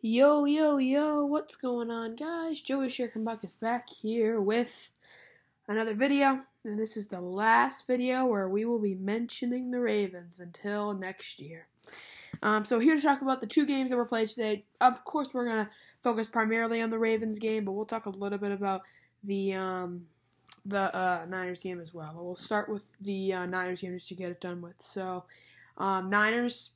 Yo, yo, yo, what's going on, guys? Joey Shirkenbach is back here with another video, and this is the last video where we will be mentioning the Ravens until next year. So here to talk about the two games that were played today. Of course, we're going to focus primarily on the Ravens game, but we'll talk a little bit about the Niners game as well. But we'll start with the Niners game just to get it done with. So, Niners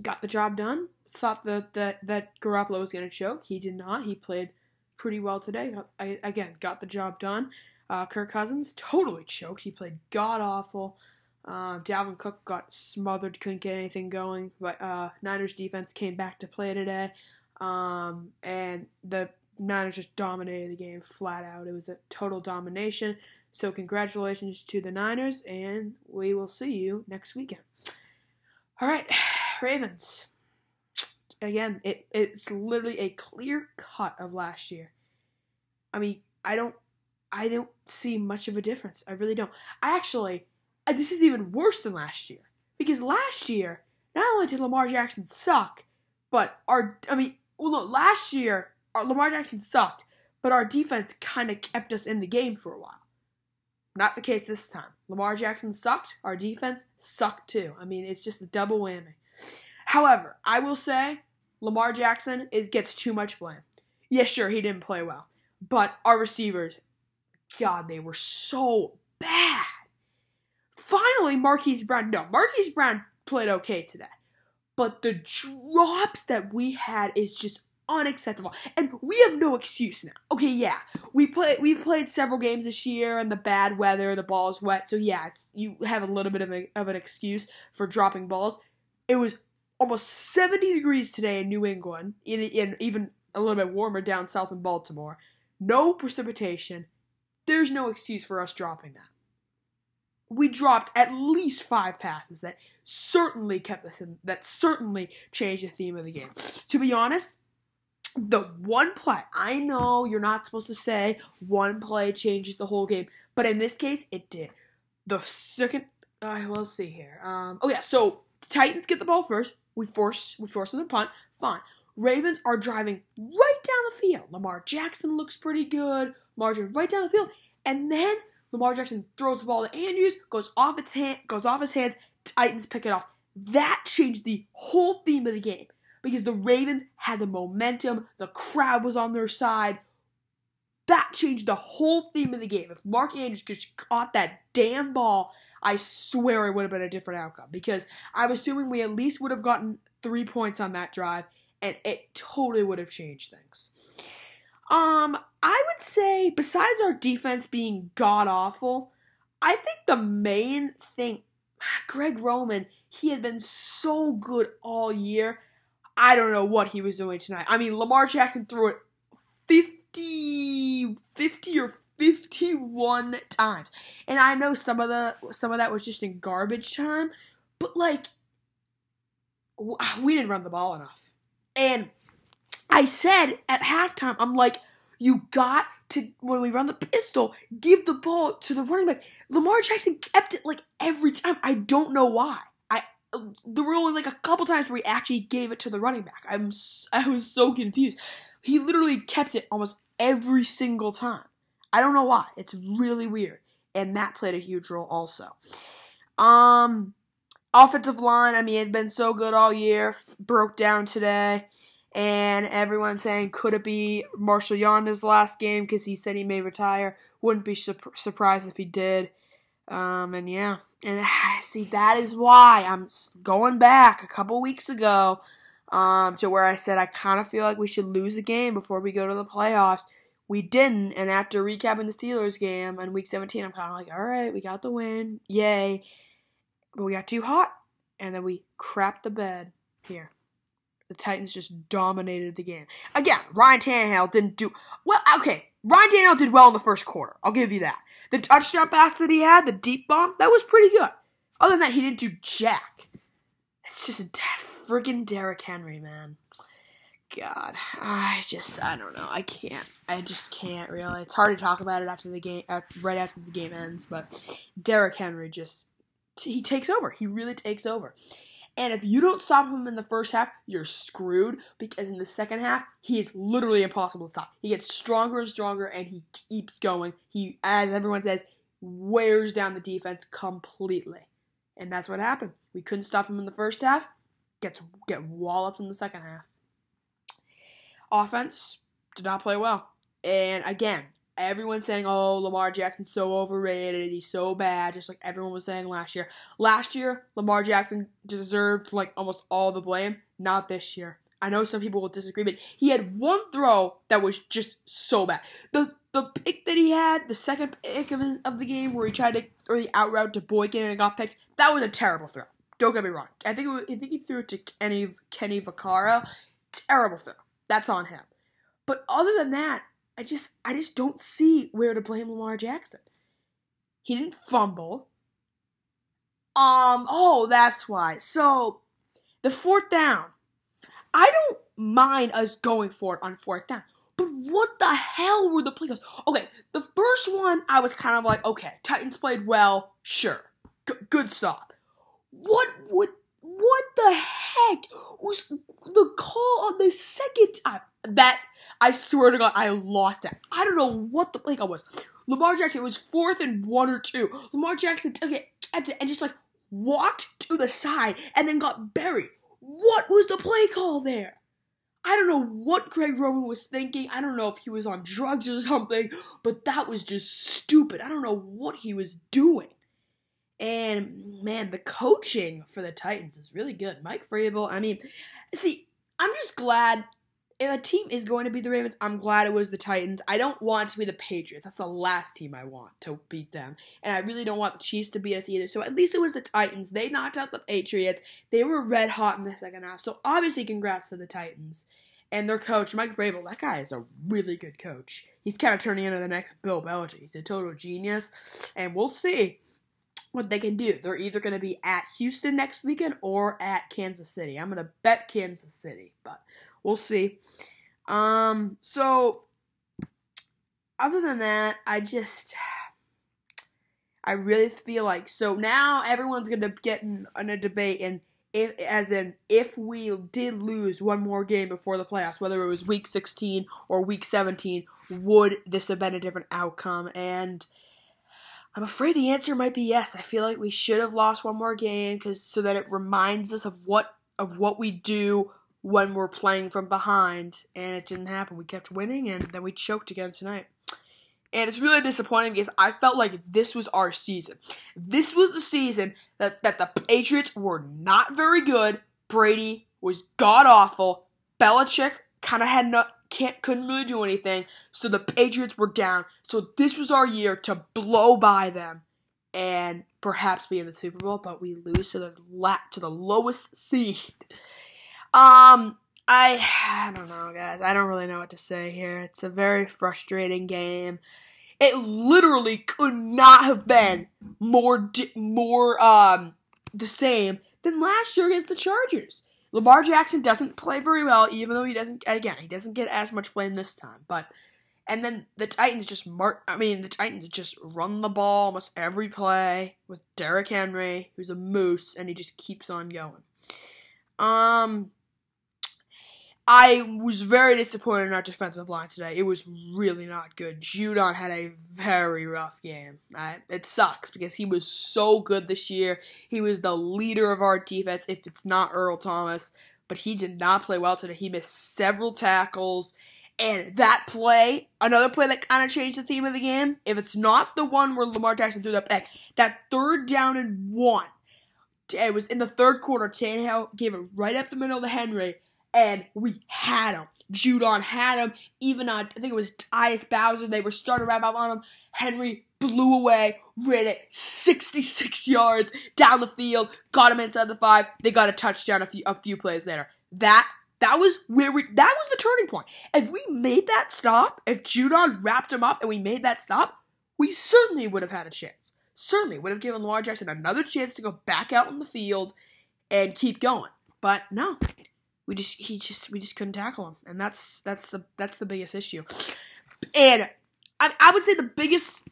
got the job done. Thought that Garoppolo was going to choke. He did not. He played pretty well today. Got the job done. Kirk Cousins totally choked. He played god-awful. Dalvin Cook got smothered, couldn't get anything going. But Niners defense came back to play today. And the Niners just dominated the game flat out. It was a total domination. So congratulations to the Niners, and we will see you next weekend. All right, Ravens. Again, it's literally a clear cut of last year. I mean, I don't see much of a difference. I really don't. This is even worse than last year. Because last year, not only did Lamar Jackson suck, but last year, Lamar Jackson sucked, but our defense kind of kept us in the game for a while. Not the case this time. Lamar Jackson sucked, our defense sucked too. I mean, it's just a double whammy. However, I will say, Lamar Jackson gets too much blame. Yeah, sure, he didn't play well. But our receivers, God, they were so bad. Finally, Marquise Brown played okay today. But the drops that we had is just unacceptable. And we have no excuse now. Okay, yeah, we've played several games this year, and the bad weather, the ball's wet. So yeah, you have a little bit of an excuse for dropping balls. It was almost 70 degrees today in New England, in even a little bit warmer down south in Baltimore. No precipitation. There's no excuse for us dropping that. We dropped at least 5 passes that certainly kept us in. That certainly changed the theme of the game. To be honest, the one play, I know you're not supposed to say one play changes the whole game, but in this case, it did. The second, we'll see here. So Titans get the ball first. We force them to punt. Fine. Ravens are driving right down the field. Lamar Jackson looks pretty good. Margin right down the field. And then Lamar Jackson throws the ball to Andrews, goes off his hands. Titans pick it off. That changed the whole theme of the game because the Ravens had the momentum. The crowd was on their side. That changed the whole theme of the game. If Mark Andrews just caught that damn ball, I swear it would have been a different outcome because I'm assuming we at least would have gotten 3 points on that drive, and it totally would have changed things. I would say, besides our defense being god-awful, I think the main thing, Greg Roman, he had been so good all year. I don't know what he was doing tonight. I mean, Lamar Jackson threw it 50 or 51 times. And I know some of that was just in garbage time, but we didn't run the ball enough. And I said at halftime, I'm like, you got to, when we run the pistol, give the ball to the running back. Lamar Jackson kept it every time. I don't know why. There were only a couple times where we actually gave it to the running back. I was so confused. He literally kept it almost every single time. I don't know why. It's really weird. And that played a huge role also. Offensive line, it had been so good all year. Broke down today. And everyone's saying, could it be Marshall Yonda's last game? Because he said he may retire. Wouldn't be surprised if he did. And yeah. And see, that is why I'm going back a couple weeks ago to where I said I kind of feel like we should lose a game before we go to the playoffs. We didn't, and after recapping the Steelers game in Week 17, I'm kind of like, all right, we got the win, yay. But we got too hot, and then we crapped the bed here. The Titans just dominated the game. Again, Ryan Tannehill didn't do well. Okay, Ryan Tannehill did well in the first quarter. I'll give you that. The touchdown pass that he had, the deep bomb, that was pretty good. Other than that, he didn't do jack. It's just a friggin' Derrick Henry, man. God, I don't know. I just can't really. It's hard to talk about it after the game, right after the game ends. But Derrick Henry he takes over. He really takes over. And if you don't stop him in the first half, you're screwed, because in the second half, he is literally impossible to stop. He gets stronger and stronger, and he keeps going. He, as everyone says, wears down the defense completely. And that's what happened. We couldn't stop him in the first half. Get walloped in the second half. Offense did not play well. And again, everyone's saying, oh, Lamar Jackson's so overrated, he's so bad, just like everyone was saying last year. Last year, Lamar Jackson deserved like almost all the blame. Not this year. I know some people will disagree, but he had one throw that was just so bad. The pick that he had, the second pick of the game where he tried to throw the out route to Boykin and it got picked, that was a terrible throw. Don't get me wrong. I think he threw it to Kenny Vaccaro. Terrible throw. That's on him. But other than that, I just don't see where to blame Lamar Jackson. He didn't fumble. Oh, that's why. So, the fourth down. I don't mind us going for it on fourth down. But what the hell were the play calls? Okay, the first one, I was kind of like, okay, Titans played well, sure. Good stop. What the heck was the call on the second time? That, I swear to God, I lost that. I don't know what the play call was. Lamar Jackson, it was 4th and 1 or 2. Lamar Jackson took it, kept it, and just like walked to the side and then got buried. What was the play call there? I don't know what Greg Roman was thinking. I don't know if he was on drugs or something, but that was just stupid. I don't know what he was doing. And, man, the coaching for the Titans is really good. Mike Vrabel, I mean, see, I'm just glad if a team is going to beat the Ravens, I'm glad it was the Titans. I don't want it to be the Patriots. That's the last team I want to beat them. And I really don't want the Chiefs to beat us either. So at least it was the Titans. They knocked out the Patriots. They were red hot in the second half. So obviously congrats to the Titans. And their coach, Mike Vrabel, that guy is a really good coach. He's kind of turning into the next Bill Belichick. He's a total genius. And we'll see what they can do. They're either going to be at Houston next weekend or at Kansas City. I'm going to bet Kansas City, but we'll see. So, other than that, I really feel like, so now everyone's going to get in a debate, and if we did lose one more game before the playoffs, whether it was week 16 or week 17, would this have been a different outcome? And I'm afraid the answer might be yes. I feel like we should have lost one more game so that it reminds us of what we do when we're playing from behind, and it didn't happen. We kept winning, and then we choked again tonight. And it's really disappointing because I felt like this was our season. This was the season that the Patriots were not very good. Brady was god-awful. Belichick kind of couldn't really do anything. So the Patriots were down. So this was our year to blow by them and perhaps be in the Super Bowl, but we lose to the lowest seed. I don't know, guys. I don't really know what to say here. It's a very frustrating game. It literally could not have been more the same than last year against the Chargers. Lamar Jackson doesn't play very well, even though he doesn't get as much blame this time. And then the Titans just run the ball almost every play with Derrick Henry, who's a moose, and he just keeps on going. I was very disappointed in our defensive line today. It was really not good. Judon had a very rough game. It sucks because he was so good this year. He was the leader of our defense, if it's not Earl Thomas. But he did not play well today. He missed several tackles. And that play, another play that kind of changed the theme of the game, if it's not the one where Lamar Jackson threw that back, that 3rd down and 1, it was in the third quarter. Tannehill gave it right up the middle to Henry. And we had him. Judon had him. Even I think it was Tyus Bowser. They were starting to wrap up on him. Henry blew away, ran it 66 yards down the field, got him inside the 5. They got a touchdown a few plays later. That was the turning point. If we made that stop, if Judon wrapped him up and we made that stop, we certainly would have had a chance. Certainly would have given Lamar Jackson another chance to go back out on the field and keep going. But no. We just couldn't tackle him, and that's the biggest issue. And I would say the biggest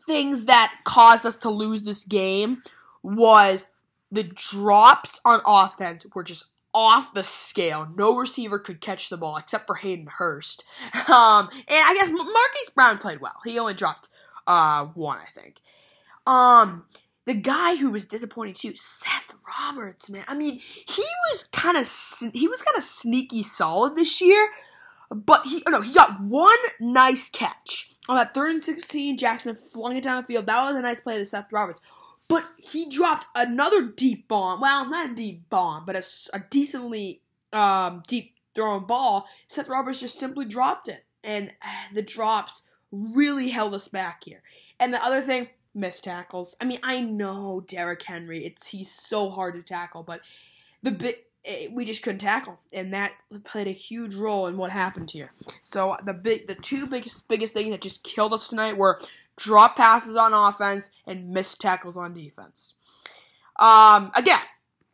things that caused us to lose this game was the drops on offense were just off the scale. No receiver could catch the ball except for Hayden Hurst. And I guess Marquise Brown played well. He only dropped one, I think. The guy who was disappointing too, Seth Roberts, man. I mean, he was kind of sneaky solid this year, but he got one nice catch on that 3rd and 16. Jackson flung it down the field. That was a nice play to Seth Roberts. But he dropped another deep bomb. Well, not a deep bomb, but a decently deep thrown ball. Seth Roberts just simply dropped it, and the drops really held us back here. And the other thing, missed tackles. I mean, I know Derrick Henry. He's so hard to tackle, but we just couldn't tackle, and that played a huge role in what happened here. So the two biggest things that just killed us tonight were drop passes on offense and missed tackles on defense. Again,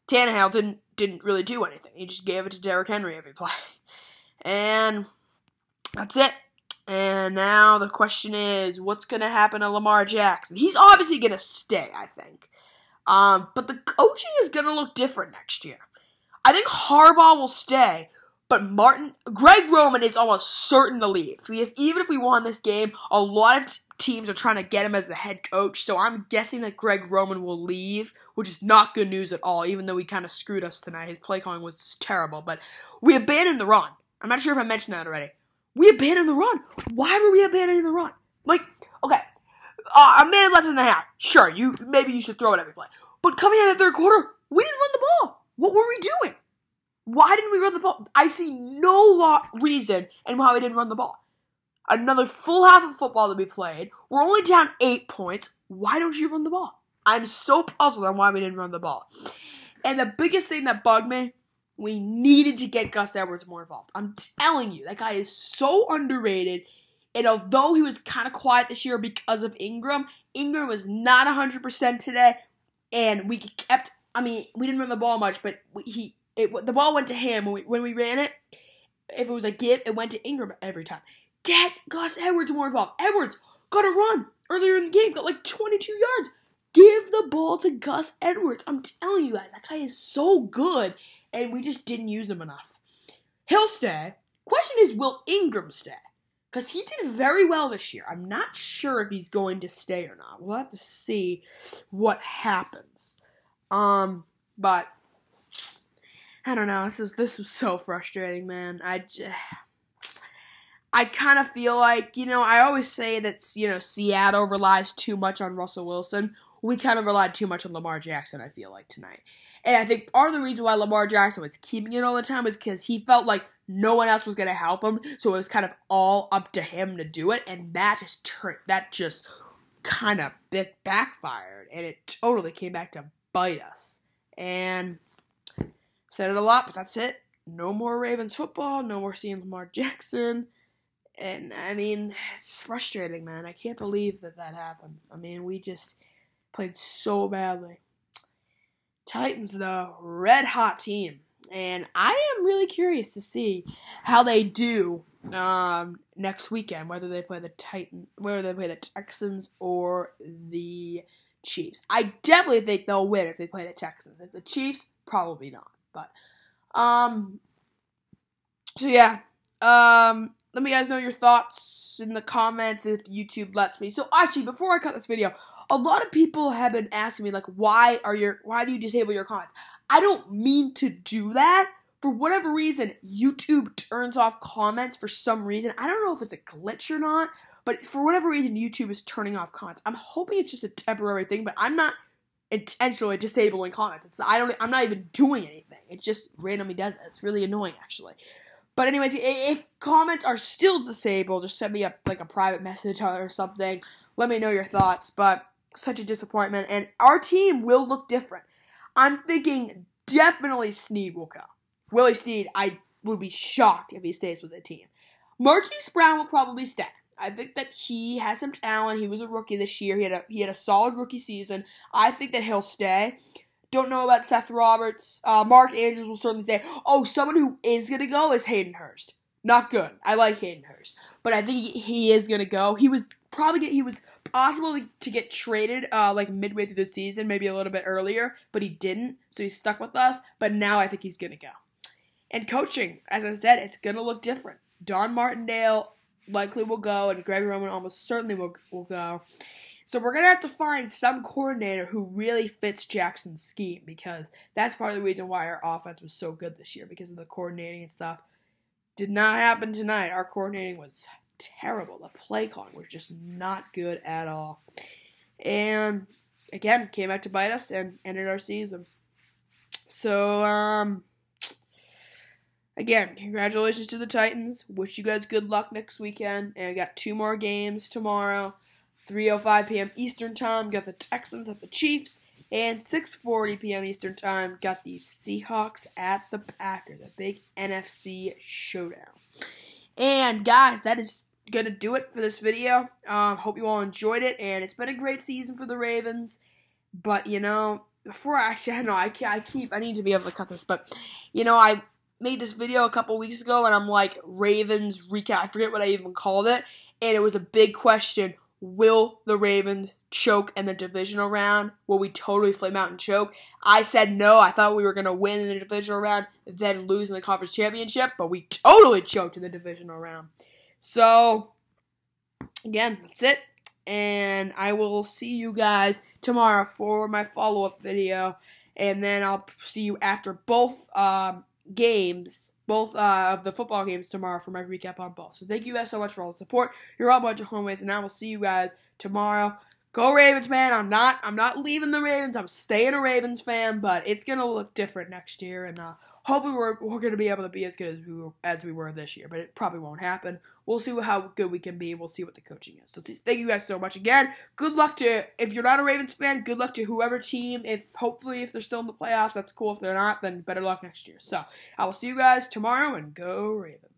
Tannehill didn't really do anything. He just gave it to Derrick Henry every play, and that's it. And now the question is, what's going to happen to Lamar Jackson? He's obviously going to stay, I think. But the coaching is going to look different next year. I think Harbaugh will stay, but Greg Roman is almost certain to leave. Because even if we won this game, a lot of teams are trying to get him as the head coach. So I'm guessing that Greg Roman will leave, which is not good news at all, even though he kind of screwed us tonight. His play calling was terrible. But we abandoned the run. I'm not sure if I mentioned that already. We abandoned the run. Why were we abandoning the run? Like, okay, a minute left in the half. Sure, maybe you should throw it every play. But coming in the third quarter, we didn't run the ball. What were we doing? Why didn't we run the ball? I see no reason in why we didn't run the ball. Another full half of football that we played. We're only down 8 points. Why don't you run the ball? I'm so puzzled on why we didn't run the ball. And the biggest thing that bugged me, we needed to get Gus Edwards more involved. I'm telling you, that guy is so underrated. And although he was kind of quiet this year because of Ingram was not 100% today. And we didn't run the ball much, but the ball went to him when we ran it. If it was a give, it went to Ingram every time. Get Gus Edwards more involved. Edwards got a run earlier in the game, got like 22 yards. Give the ball to Gus Edwards. I'm telling you guys, that guy is so good. And we just didn't use him enough. He'll stay. Question is, will Ingram stay? Because he did very well this year. I'm not sure if he's going to stay or not. We'll have to see what happens. But I don't know. This was so frustrating, man. I kind of feel like, I always say that, Seattle relies too much on Russell Wilson. We kind of relied too much on Lamar Jackson, I feel like, tonight. And I think part of the reason why Lamar Jackson was keeping it all the time is because he felt like no one else was going to help him, so it was kind of all up to him to do it, and that just kind of backfired, and it totally came back to bite us. And said it a lot, but that's it. No more Ravens football, no more seeing Lamar Jackson. And, I mean, it's frustrating, man. I can't believe that happened. I mean, we just played so badly. Titans, though, red-hot team. And I am really curious to see how they do next weekend, whether they play the Texans or the Chiefs. I definitely think they'll win if they play the Texans. If the Chiefs, probably not. But, so yeah. Let me guys know your thoughts in the comments if YouTube lets me. So actually, before I cut this video, a lot of people have been asking me, like, why do you disable your comments? I don't mean to do that. For whatever reason, YouTube turns off comments for some reason. I don't know if it's a glitch or not, but for whatever reason, YouTube is turning off comments. I'm hoping it's just a temporary thing, but I'm not intentionally disabling comments. I'm not even doing anything. It just randomly does it. It's really annoying, actually. But anyways, if comments are still disabled, just send me a private message or something. Let me know your thoughts. But such a disappointment. And our team will look different. I'm thinking definitely Snead will go. Willie Snead, I would be shocked if he stays with the team. Marquise Brown will probably stay. I think that he has some talent. He was a rookie this year. He had a solid rookie season. I think that he'll stay. Don't know about Seth Roberts. Mark Andrews will certainly stay. Oh, someone who is going to go is Hayden Hurst. Not good. I like Hayden Hurst. But I think he is going to go. He was possible to get traded like midway through the season, maybe a little bit earlier, but he didn't, so he's stuck with us. But now I think he's going to go. And coaching, as I said, it's going to look different. Don Martindale likely will go, and Greg Roman almost certainly will go. So we're going to have to find some coordinator who really fits Jackson's scheme, because that's part of the reason why our offense was so good this year, because of the coordinating and stuff. Did not happen tonight. Our coordinating was terrible. The play calling was just not good at all. And, again, came back to bite us and ended our season. So, again, congratulations to the Titans. Wish you guys good luck next weekend. And we got 2 more games tomorrow. 3:05 p.m. Eastern Time, got the Texans at the Chiefs. And 6:40 p.m. Eastern Time, got the Seahawks at the Packers. A big NFC showdown. And, guys, that is going to do it for this video. Hope you all enjoyed it. And it's been a great season for the Ravens. But, you know, before I need to be able to cut this. But, you know, I made this video a couple weeks ago, and I'm like, Ravens recap. I forget what I even called it. And it was a big question. Will the Ravens choke in the divisional round? Will we totally flame out and choke? I said no. I thought we were going to win in the divisional round, then lose in the conference championship, but we totally choked in the divisional round. So, again, that's it. And I will see you guys tomorrow for my follow-up video. And then I'll see you after both games. Both of the football games tomorrow for my recap on both. So thank you guys so much for all the support. You're all a bunch of homemates, and I will see you guys tomorrow. Go Ravens, man. I'm not leaving the Ravens. I'm staying a Ravens fan, but it's gonna look different next year, and hopefully we're gonna be able to be as good as we were this year. But it probably won't happen. We'll see how good we can be. We'll see what the coaching is. So thank you guys so much again. Good luck to, if you're not a Ravens fan, good luck to whoever team. Hopefully if they're still in the playoffs, that's cool. If they're not, then better luck next year. So I will see you guys tomorrow, and go Ravens.